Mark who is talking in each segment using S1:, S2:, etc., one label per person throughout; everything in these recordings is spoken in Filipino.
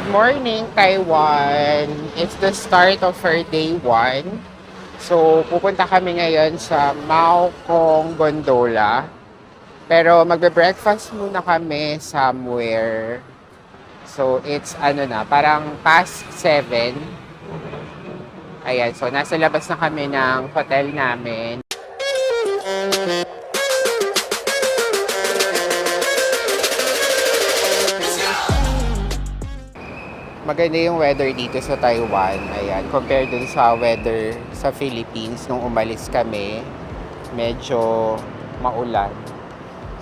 S1: morning, Taiwan. It's the start of our day 1. So, pupunta kami ngayon sa Mao Kong Gondola. Pero magbe-breakfast muna kami somewhere. So, it's parang past 7. Ayan, so nasa labas na kami ng hotel namin. Maganda yung weather dito sa Taiwan. Ayan, compared dun sa weather sa Philippines nung umalis kami. Medyo maulan.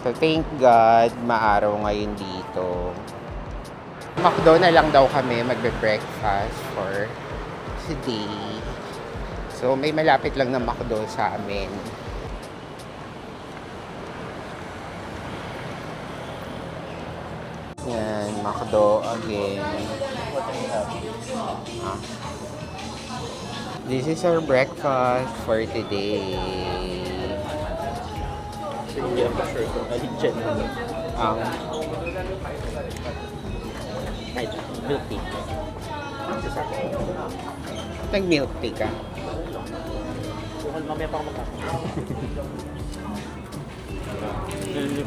S1: So, thank God, maaraw ngayon dito. McDo na lang daw kami magbe-breakfast for today. So, may malapit lang na McDo sa amin. Yan, McDo again. This is our breakfast for today.
S2: Hindi ako sure kung alin dyan
S1: Ang
S2: ay, milk tea.
S1: nag-milk tea ka.
S2: Kung mamaya pa ako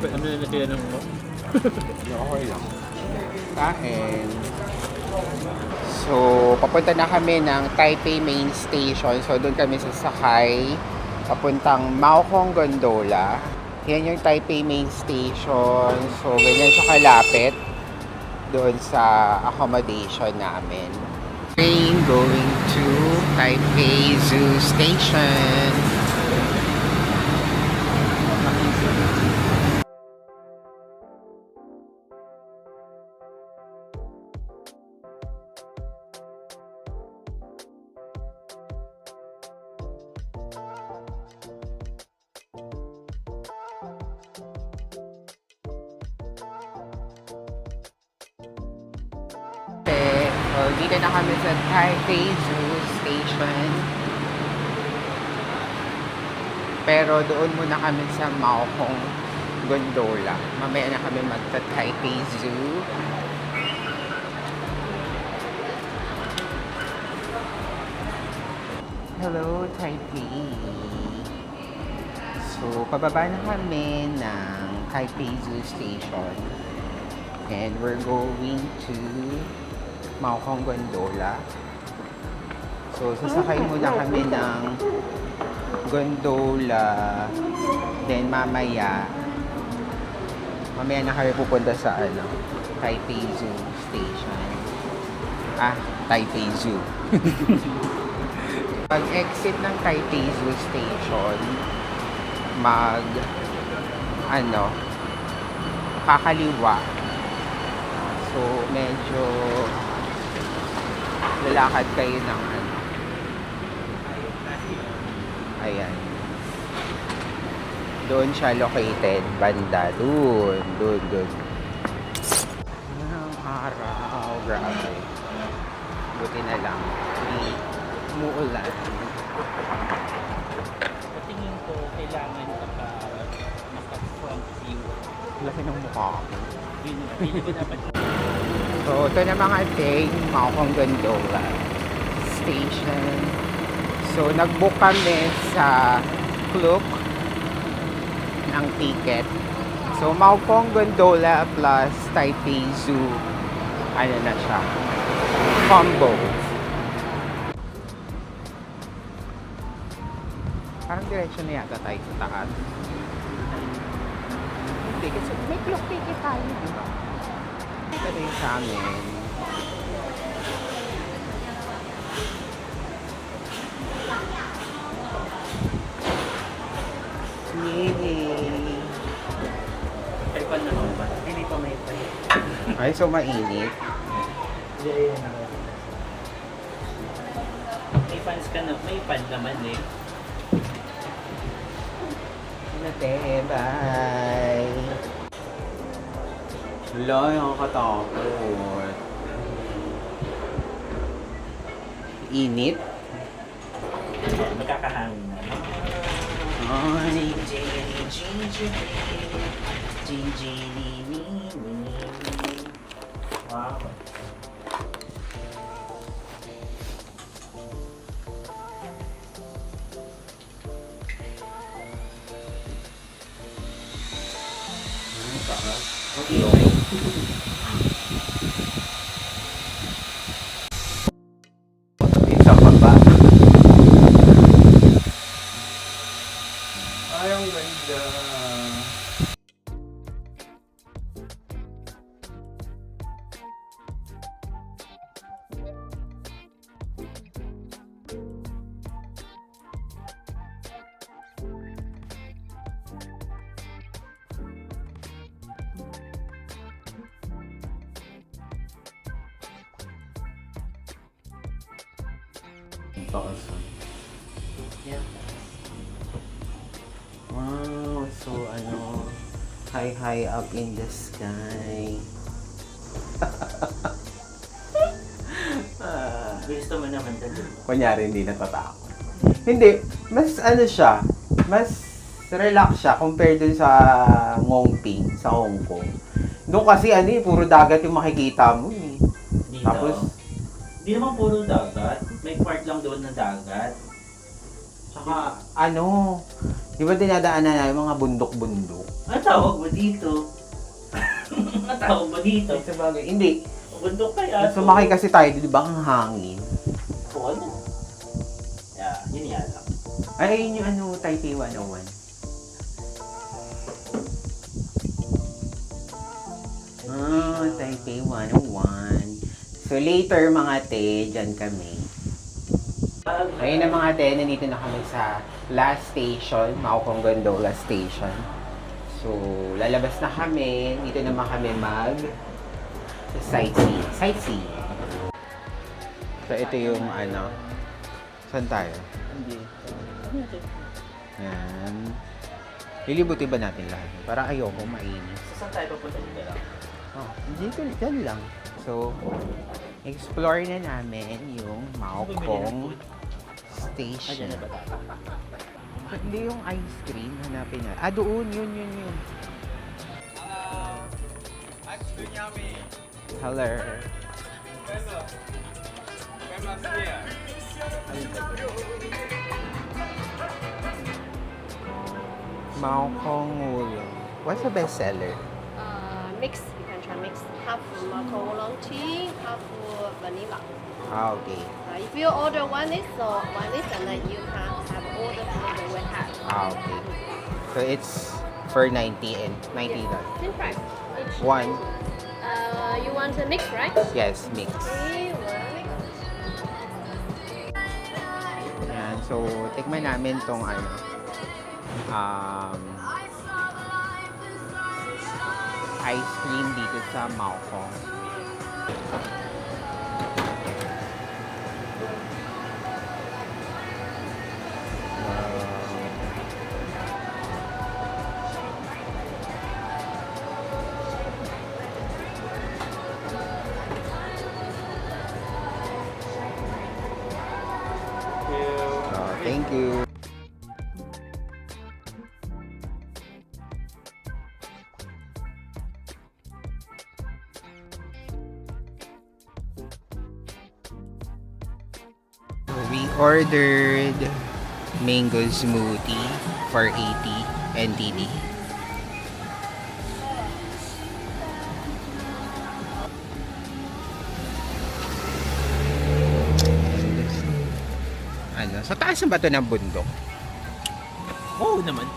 S2: Ano nilagyan ng mo?
S1: Okay lang. Kain. So, papunta na kami ng Taipei Main Station. So, doon kami sasakay. Papuntang Mao Kong Gondola. Yan yung Taipei Main Station. So, ganyan siya kalapit doon sa accommodation namin. Train going to Taipei Zoo Station. So, dito na kami sa Taipei Zoo Station. Pero doon muna kami sa Mao Kong Gondola. Mamaya na kami magta-Taipei Zoo. Hello, Taipei. So, pababa na kami ng Taipei Zoo Station. And we're going to Mao Kong Gondola. So, sasakay muna kami ng gondola. Then, mamaya na kami pupunta sa Taipei Zoo Station. Taipei Zoo. Pag-exit ng Taipei Zoo Station, kakaliwa. So, medyo lalakad kayo ng ayan. Doon siya located, banda. Doon. Ang araw, grabe. Buti na lang. Umuulan.
S2: Tingin ko, kailangan naka-front view.
S1: Laki ng mukha ko.
S2: Hindi ko dapat.
S1: So, ito na mga ting, Mao Kong Gondola Station. So, nag-book kami sa Klook ng ticket. So, Mao Kong Gondola plus Taipei Zoo. Na siya? Combo. Parang direction na yata tayo sa taas. Hindi, kasi may Klook ticket tayo, di ba? Ito rin sa amin. Yay!
S2: Ay, pan na ba? Hindi pa may pan.
S1: Ay, so mainit.
S2: May fans ka na. May pan naman eh.
S1: Nate, bye! Wala, nakakatakot. Init?
S2: Magkakahangin na.
S1: Ay,
S2: Wow. Okay.
S1: Isa pa ba? Ay, ang ganda.
S2: Yeah.
S1: Wow, so high up in the sky.
S2: Gusto mo naman talaga.
S1: Kunyari hindi natatakot. Hindi, mas siya, mas relax siya compared dun sa Ngongping, sa Hong Kong. Doon kasi puro dagat yung makikita mo eh.
S2: Dito.
S1: Tapos,
S2: Di naman puro dagat. May part lang doon na dagat.
S1: Tsaka, di ba dinadaanan na yung mga bundok-bundok?
S2: Ano tawag mo dito? Ano tawag mo dito?
S1: Sa bagay, hindi.
S2: Bundok kaya.
S1: Sumakay kasi tayo, di ba, ang hangin?
S2: Oo, ano? Yeah, yun yan lang.
S1: Ay, ayun yung Taipei 101. Taipei 101. So, later, mga te, dyan kami. Ayun na mga te, nandito na kami sa last station, Maokong Gondola Station. So, lalabas na kami. Dito naman kami sightseeing. So, ito yung saan tayo?
S2: Hindi.
S1: Yan. Lilibuti ba natin lahat? Para ayoko mainis.
S2: Saan tayo papunta dito lang?
S1: Dito, dyan lang. So, explore na namin yung Maokong Station.
S2: Ayan na ba tayo?
S1: Hindi yung ice cream, hanapin na. Doon, yun. Hello. Maokong Oolong. What's the best seller?
S3: Mix. You can try mix. Half maca oolong tea, half vanilla.
S1: Okay.
S3: If you order one is and then you can have all the flavor we have.
S1: Okay. So it's for 90 and 90 lang.
S3: Same price. Each
S1: One.
S3: You want a mix, right?
S1: Yes, mix.
S3: Okay, one mix.
S1: Yan. So, tikman namin tong ice cream dito sa Maokong. Thank you. We ordered mango smoothie for 80 NTD. Sa taas ng bato ng bundok.
S2: Oo naman.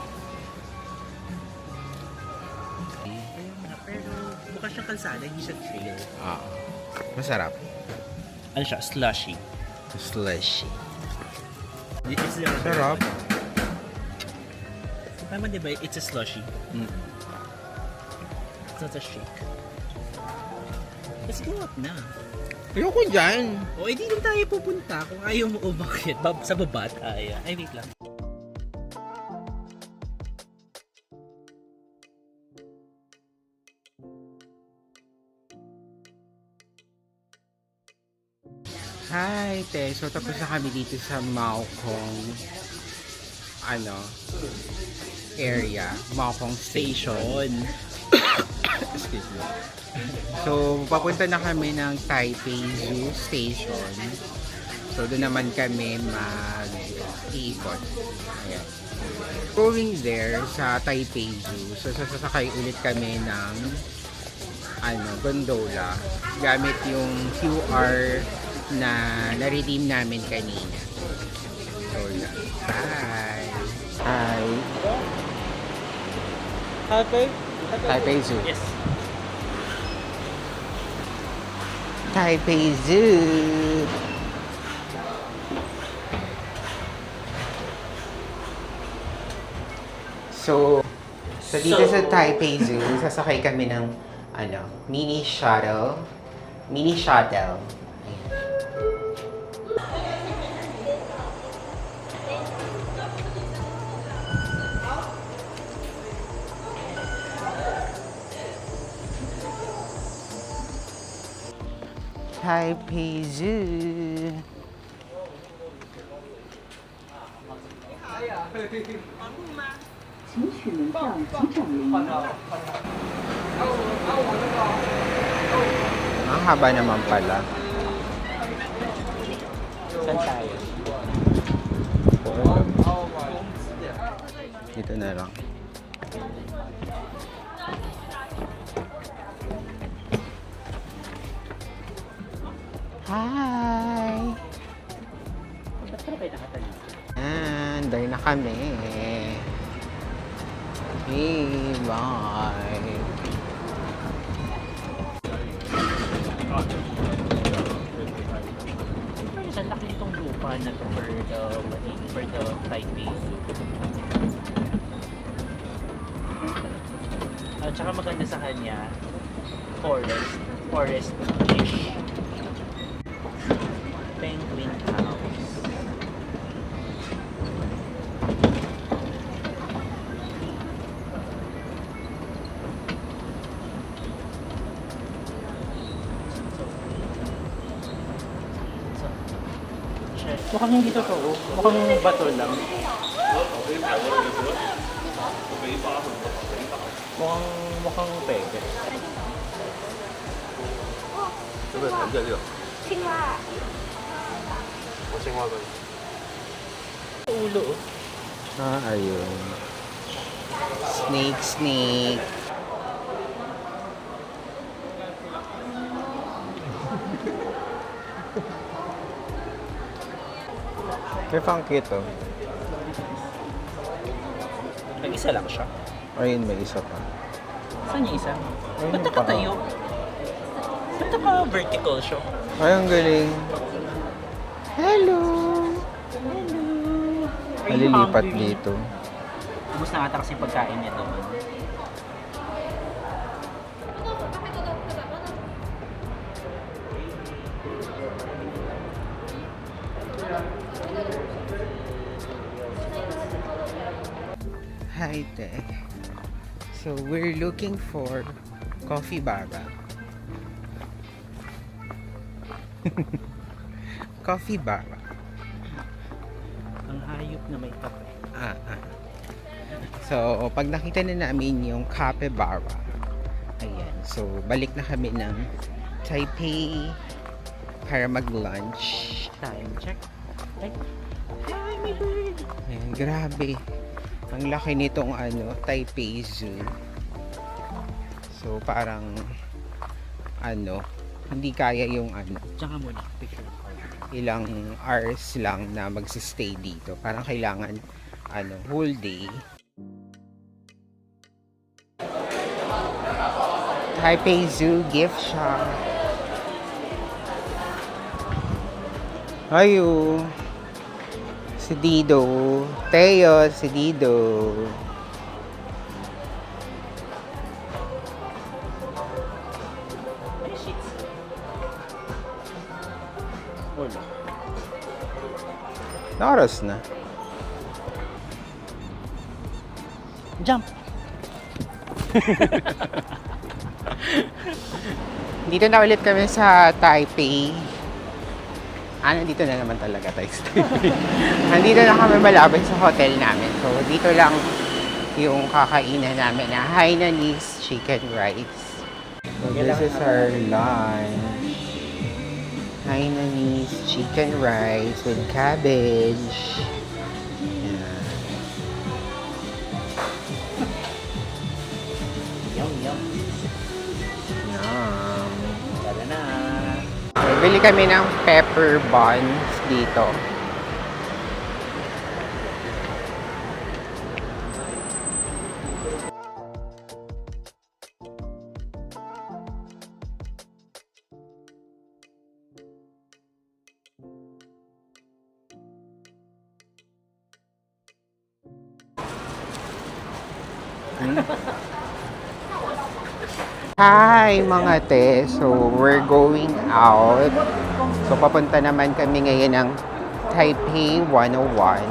S2: Pero mukha siyang kalsada, hindi siya trail.
S1: Masarap.
S2: Ano siya? Slushy.
S1: Slushy.
S2: Sarap. Tama diba? It's a slushy. It's not a shake. Let's go up na.
S1: Ayoko dyan.
S2: O, edi doon tayo pupunta kung ayaw mo umakyat. Sa baba tayo. Ay, wait lang.
S1: Hi, te. So, tapos na kami dito sa Maokong area. Maokong Station. Excuse me. So, papunta na kami ng Taipei Zoo Station. So, doon naman kami mag-iikot. Ayan. Going there sa Taipei Zoo, so sasakay ulit kami ng gondola gamit yung QR na na-redeem namin kanina. So, yan. Bye! Hi! Taipei Zoo.
S2: Yes.
S1: Taipei Zoo! So dito sa Taipei Zoo, sasakay kami ng mini shuttle. Mini shuttle. Ayan. Taipei Zoo. Ang haba naman pala.
S2: Saan tayo?
S1: Dito na lang. Hi!
S2: Ba't ka kayo nakatalito?
S1: Dahil na kami. Hey, bye!
S2: Ang laki nitong lupa na to for the Taipei Zoo. At saka maganda sa kanya, forest-ish. Penguin house. Mukhang hindi totoo. Mukhang bato lang. Mukhang peke. Ulo.
S1: Ayun. Snake. Kaya pang cute, oh.
S2: Nag-isa lang siya.
S1: Ayun, may isa pa.
S2: Saan yung isa?
S1: Ayun
S2: Ba't
S1: yung
S2: nakatayo? Ba't naka-vertical siya?
S1: Ay, ang galing. Hello! Malilipat dito.
S2: Ubus na ata kasi pagkain niya doon.
S1: Hi there. So we're looking for coffee bara. Coffee bara.
S2: Ang hayop na may kape.
S1: So pag nakita na namin yung capybara, ayan. So balik na kami ng Taipei para mag-lunch.
S2: Time check. Ay, hi, my bird!
S1: Ayan, grabe. Ang laki nitong Taipei Zoo. So parang hindi kaya yung
S2: Diyan ka muna, picture.
S1: ilang hours lang na magsistay dito. Parang kailangan whole day. Taipei Zoo gift shop. Ayo. Si Dido. Teo, si Dido.
S2: Ay, shit. Wala.
S1: Naoras na.
S2: Jump!
S1: Dito na ulit kami sa Taipei. Nandito na naman talaga tayo sa Taipei. Nandito na kami malapit sa hotel namin. So, dito lang yung kakainan namin na Hainanese chicken rice. So, this is our lunch. Hainanese chicken rice with cabbage. Yan.
S2: Yum, yum.
S1: Yan. Bili kami ng pepper buns dito. Hi mga te! So, we're going out. So, papunta naman kami ngayon ng Taipei 101.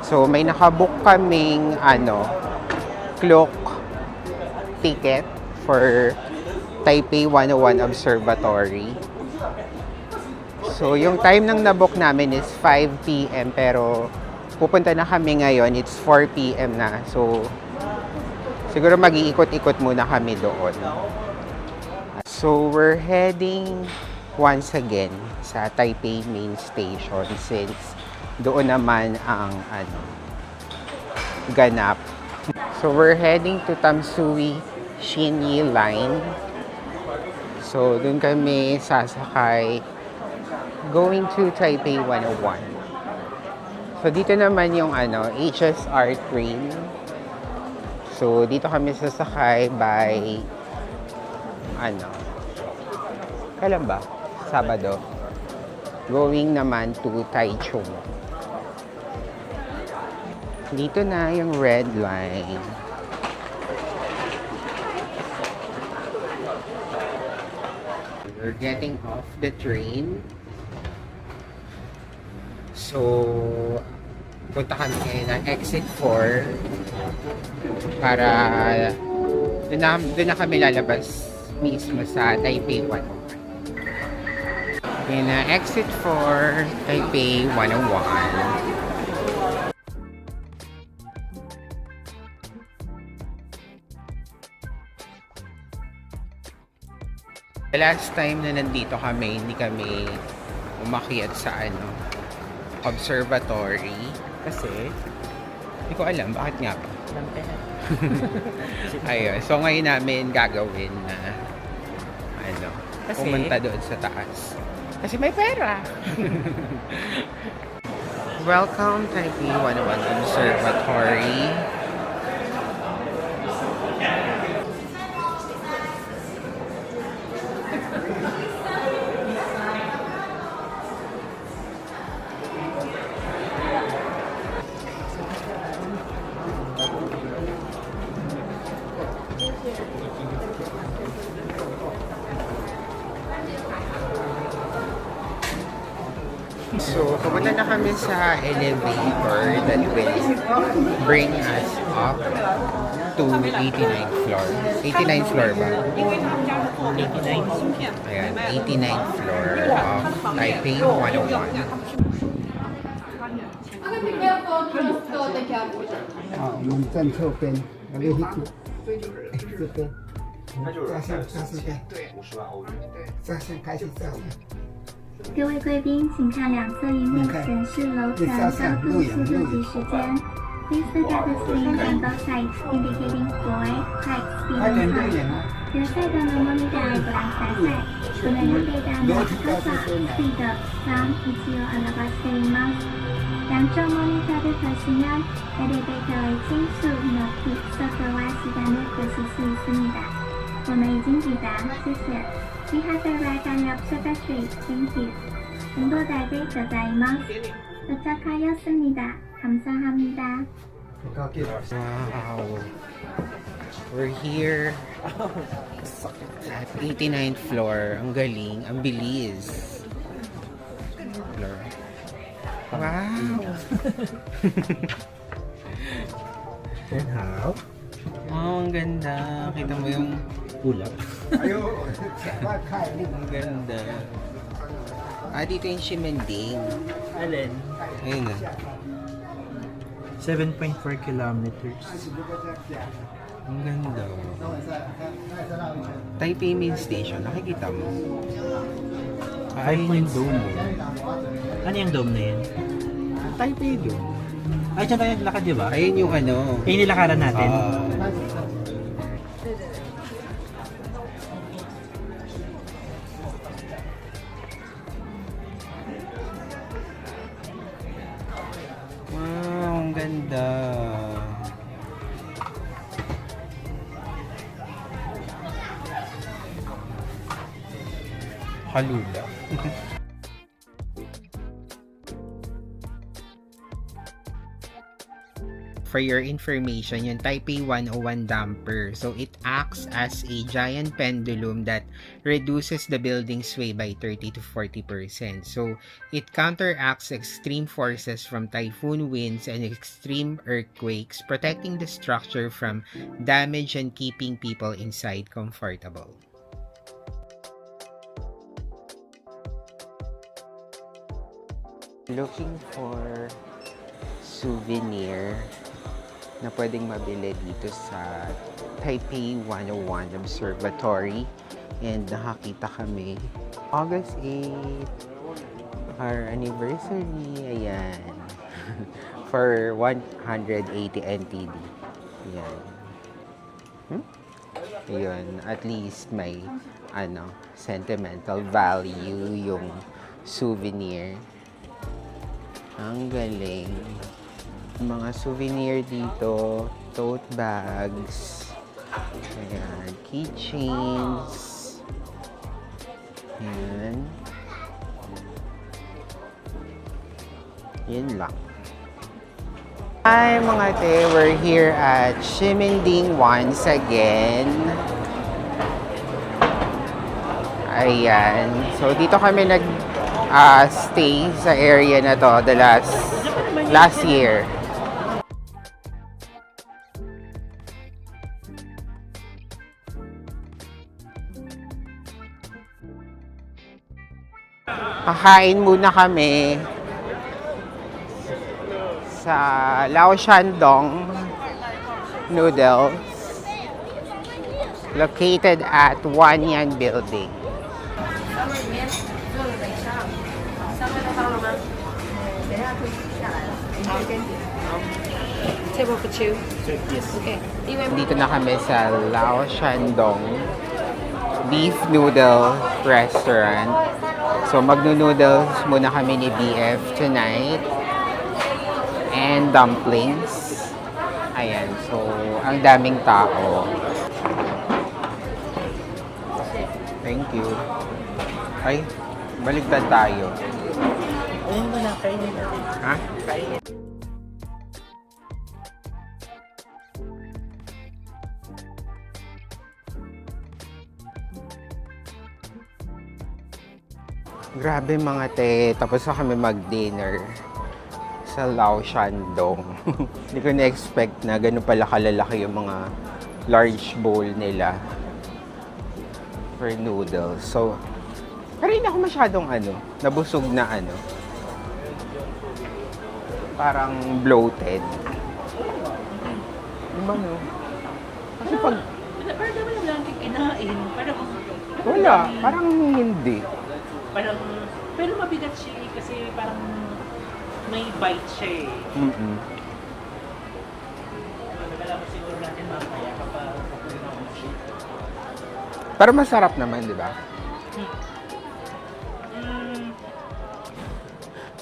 S1: So, may nakabook kaming clock ticket for Taipei 101 Observatory. So, yung time ng nabook namin is 5 p.m. Pero, pupunta na kami ngayon. It's 4 p.m. na. So, siguro mag-iikot-ikot muna kami doon. So, we're heading once again sa Taipei Main Station since doon naman ang ganap. So, we're heading to Tamsui Xinyi Line. So, doon kami sasakay going to Taipei 101. So, dito naman yung HSR train. So, dito kami sasakay by kailan ba? Sabado. Going naman to Taichung. Dito na yung red line. We're getting off the train. So, punta kami ngayon ng exit 4 para doon na kami lalabas mismo sa Taipei 101. Yun na, exit 4, Taipei 101. The last time na nandito kami, hindi kami umakyat sa observatory. Kasi, hindi ko alam, bakit nga ba? Ayun, so ngayon namin gagawin na pumunta doon sa taas. Kasi may pera. Welcome Taipei 101 Observatory. So, pumunta na kami sa elevator that will bring us up to 89th floor. 89th floor ba?
S2: 89.
S1: Ayan, 89th floor of Taipei 101.
S4: 各位贵宾，请看两侧荧幕显示楼层高度速度及时间。Please look at the screen on both sides indicating floor, height, speed, and time. 右下角のモニターをご覧ください。このエレベーターの高さ、スピード、3、1を表しています。两种モニターで表示면エレベーター为金属、높이、速度は시간을表示す있습니다。我们已经抵达，谢谢。We have arrived at the observatory. Thank you. 인도다에 고자이마스. 도착하였습니다. 감사합니다.
S1: Wow. We're here at 89th floor. Ang galing. Ang bilis. Floor. Wow.
S2: And how?
S1: Oh, ang ganda. Kita mo yung
S2: Ulap.
S1: ang ganda. Dito yung Ximending.
S2: Alin?
S1: Ayun na.
S2: 7.4 kilometers.
S1: Ang ganda. Taipei Main Station. Nakikita mo?
S2: 5 dome. Ano yung dome na yun?
S1: Taipei Dome.
S2: Ay, dyan tayo naglakad, di ba?
S1: Ayun yung
S2: Yung nilakaran natin.
S1: ganda. Halula. For your information, yung Taipei 101 damper. So, it acts as a giant pendulum that reduces the building's sway by 30 to 40%. So, it counteracts extreme forces from typhoon winds and extreme earthquakes, protecting the structure from damage and keeping people inside comfortable. Looking for souvenir na pwedeng mabili dito sa Taipei 101 Observatory, and nakakita kami August 8, our anniversary, ayan. For 180 NTD. Ayan. Ayun, at least may sentimental value yung souvenir. Ang galing. Mga souvenir dito, tote bags, ayan, keychains, ayan. Yun lang. Hi mga te, we're here at Ximending once again. Ayan, so dito kami stay sa area na to the last year. Kakain muna kami sa Lao Shandong Noodles located at Wanyan Building.
S3: Table for two.
S2: Yes.
S3: Okay.
S1: Dito na kami sa Lao Shandong Beef Noodle Restaurant. So magno-noodles muna kami ni BF tonight. And dumplings. Ayan, so ang daming tao. Thank you. Ay, baligtad tayo.
S2: Ayun mo na, kainin natin.
S1: Ha?
S2: Kainin.
S1: Grabe mga te, tapos na kami mag-dinner sa Lao Shandong. Hindi ko na-expect na ganun pala kalalaki yung mga large bowl nila for noodles. So, pero hindi ako masyadong nabusog na parang bloated. Diba no? Kasi pag...
S2: Pero naman lang kinain.
S1: Parang hindi.
S2: Pero mabigat siya kasi parang may bite siya eh. Nagalaman siguro natin mamaya kapag papunin ako siya.
S1: Pero masarap naman, di ba?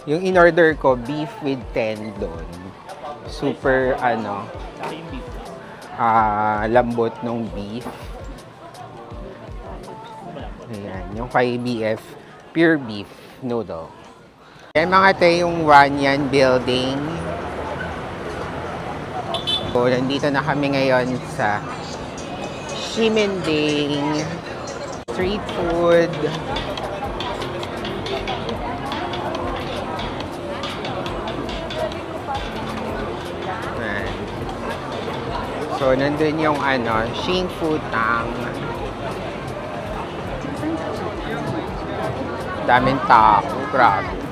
S1: Yung in-order ko, beef with tendon. Super,
S2: Saka yung beef.
S1: lambot ng beef. Ayan, yung kay BF, pure beef noodle. Yan mga te, yung Wanyan Building. So, nandito na kami ngayon sa Ximending Street Food. Ayan. So, nandun yung Xing Fu Tang. Daming tao, grabe.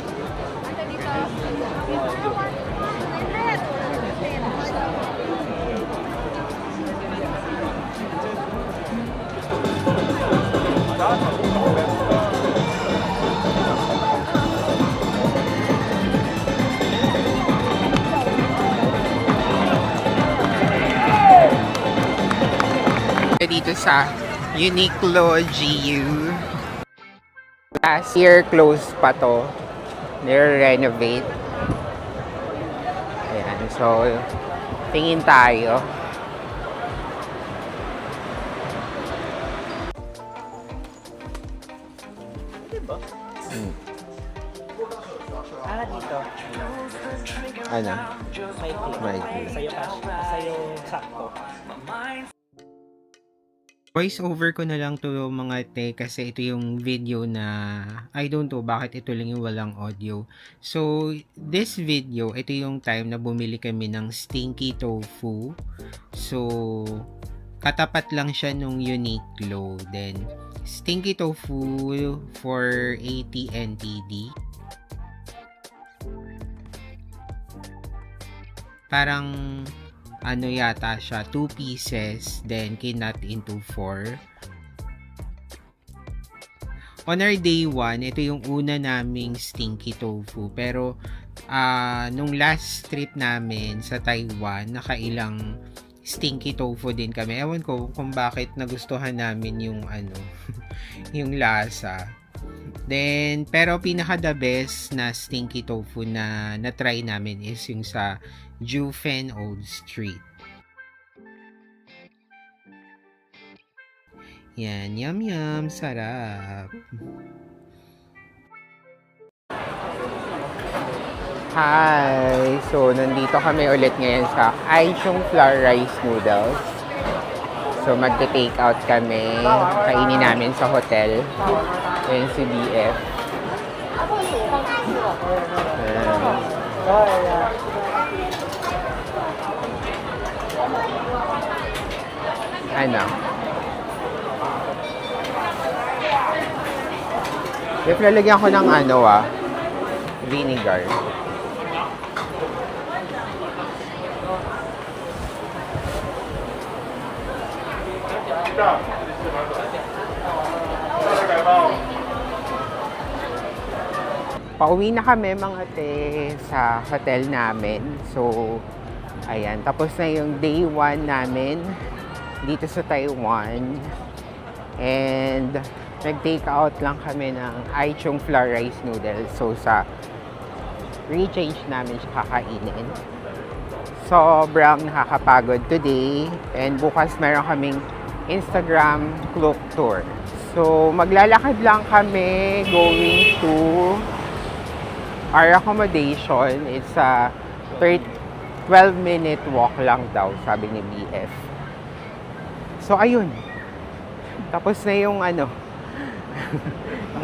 S1: Dito sa Uniqlo GU. Last year closed pa to. Nire-renovate. Ayan. So, tingin tayo.
S2: Diba? Dito.
S1: Ano?
S2: Maikli. Sa'yo cash. Sa'yo sakto.
S1: Voice over ko na lang to mga te kasi ito yung video na I don't know bakit ito lang yung walang audio. So, this video, ito yung time na bumili kami ng stinky tofu. So, katapat lang siya nung Uniqlo. Then, stinky tofu for 80 NTD. Parang ano yata siya, 2 pieces, then kinat into 4. On our day 1, ito yung una naming stinky tofu. Pero, nung last trip namin sa Taiwan, nakailang stinky tofu din kami. Ewan ko kung bakit nagustuhan namin yung yung lasa. Then, pero pinaka the best na stinky tofu na na-try namin is yung sa Jufen Old Street. Yan, yum yum, sarap. Hi! So, nandito kami ulit ngayon sa Aichung Flour Rice Noodles. So, magte-take out kami. Kainin namin sa hotel. Yan si BF. Ano? If lalagyan ko ng vinegar. Pauwi na kami mga te sa hotel namin. So, ayan. Tapos na yung day 1 namin dito sa Taiwan. And nag-take out lang kami ng Aichung Flour Rice Noodles. So, sa rechange namin siya kakainin. Sobrang nakakapagod today. And bukas meron kaming Instagram cloak tour. So, maglalakad lang kami going to our accommodation. It's a 12-minute walk lang daw, sabi ni BF. So, ayun. Tapos na yung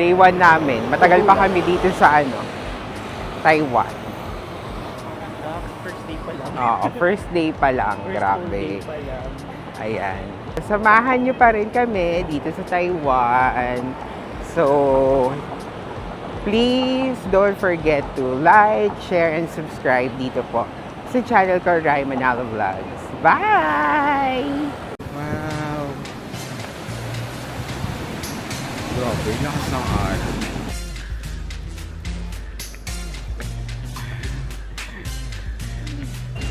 S1: day 1 namin. Matagal pa kami dito sa Taiwan.
S2: First day pa lang.
S1: Oo, first day pa lang. Grabe.
S2: Day pa lang.
S1: Ayan. Samahan nyo pa rin kami dito sa Taiwan. So, please don't forget to like, share, and subscribe dito po sa channel ko, Rai Manalo Vlogs. Bye! Wow! Grabe, lakas ng araw.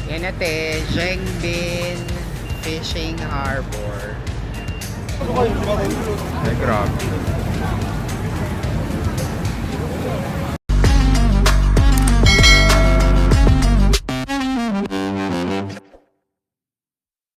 S1: Yan natin, Zhengbin Fishing Harbor. Ay, grabe.